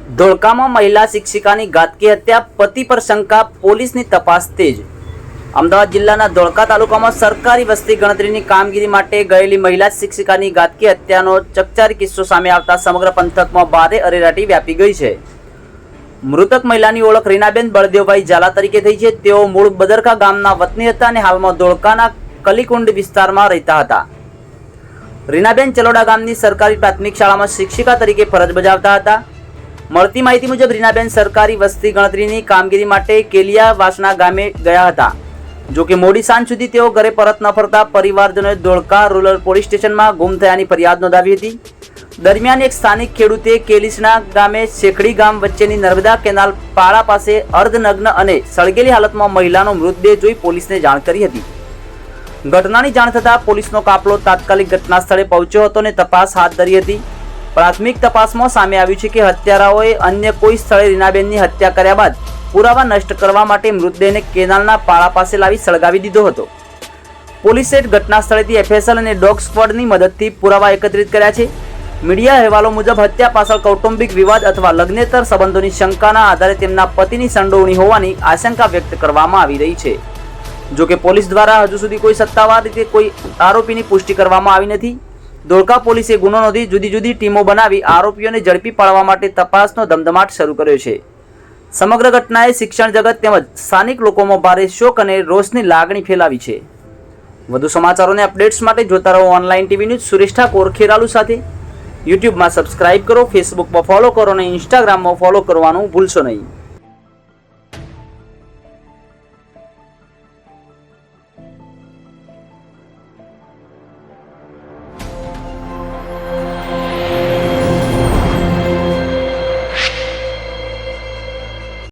ધોળકામાં મહિલા શિક્ષિકાની ઘાતકી હત્યા, પતિ પર શંકા, પોલીસની તપાસ તેજ। અમદાવાદ જિલ્લાના ધોળકા તાલુકામાં સરકારી વસ્તી ગણતરીની કામગીરી માટે ગયેલી મહિલા શિક્ષિકાની ઘાતકી હત્યાનો ચકચારી કિસ્સો સામે આવતા સમગ્ર પંથકમાં ભારે અરેરાટી વ્યાપી ગઈ છે। મૃતક મહિલાની ઓળખ રીનાબેન બળદેવભાઈ ઝાલા તરીકે થઈ છે। તેઓ મૂળ બદરકા ગામના વતની હતા અને હાલમાં ધોળકાના કલીકુંડ વિસ્તારમાં રહેતા હતા। રીનાબેન ચલોડા ગામની સરકારી પ્રાથમિક શાળામાં શિક્ષિકા તરીકે ફરજ બજાવતા હતા। મળતી માહિતી મુજબ રીનાબેન સરકારી વસ્તી ગણતરીની કામગીરી માટે કેલિયાવાસના ગામે ગયા હતા। જો કે મોડી સાંજ સુધી તેઓ ઘરે પરત ન ફરતા પરિવારજનોએ ધોળકા રૂરલ પોલીસ સ્ટેશનમાં ગુમ થયાની ફરિયાદ નોંધાવી હતી। દરમિયાન એક સ્થાનિક ખેડૂતે કેલિસના ગામે શેખડી ગામ વચ્ચેની નર્મદા કેનાલ પાળા પાસે અર્ધનગ્ન અને સળગેલી હાલતમાં મહિલાનો મૃતદેહ જોઈ પોલીસને જાણ કરી હતી। ઘટનાની જાણ થતાં પોલીસનો કાફલો તાત્કાલિક ઘટના સ્થળે પહોંચ્યો હતો અને તપાસ હાથ ધરી હતી। પ્રાથમિક તપાસમાં સામે આવ્યું છે કે હત્યારાઓએ અન્ય કોઈ સ્થળે રીનાબેનની હત્યા કર્યા બાદ પુરાવા નષ્ટ કરવા માટે મૃતદેહને કેનાલના પાળા પાસે લાવી સળગાવી દીધો હતો। પોલીસે ઘટના સ્થળેથી એફએસએલ અને ડોગ સ્ક્વોડની મદદથી પુરાવા એકત્રિત કર્યા છે। મીડિયા અહેવાલો મુજબ હત્યા પાછળ કૌટુંબિક વિવાદ અથવા લગ્નેતર સંબંધોની શંકાના આધારે તેમના પતિની સંડોવણી હોવાની આશંકા વ્યક્ત કરવામાં આવી રહી છે। જો કે પોલીસ દ્વારા હજુ સુધી કોઈ સત્તાવાર રીતે કોઈ આરોપીની પુષ્ટિ કરવામાં આવી નથી। ધોળકા પોલીસે ગુનો નોંધી જુદી જુદી ટીમો બનાવી આરોપીઓને ઝડપી પાડવા માટે તપાસનો ધમધમાટ શરૂ કર્યો છે। સમગ્ર ઘટનાએ શિક્ષણ જગત તેમજ સ્થાનિક લોકોમાં ભારે શોક અને રોષની લાગણી ફેલાવી છે। વધુ સમાચારોને અપડેટ્સ માટે જોતા રહો online TV news. Suresh Thakor Kheralu સાથે। યુટ્યુબમાં સબસ્ક્રાઇબ કરો, ફેસબુકમાં ફોલો કરો અને ઇન્સ્ટાગ્રામમાં ફોલો કરવાનું ભૂલશો નહીં।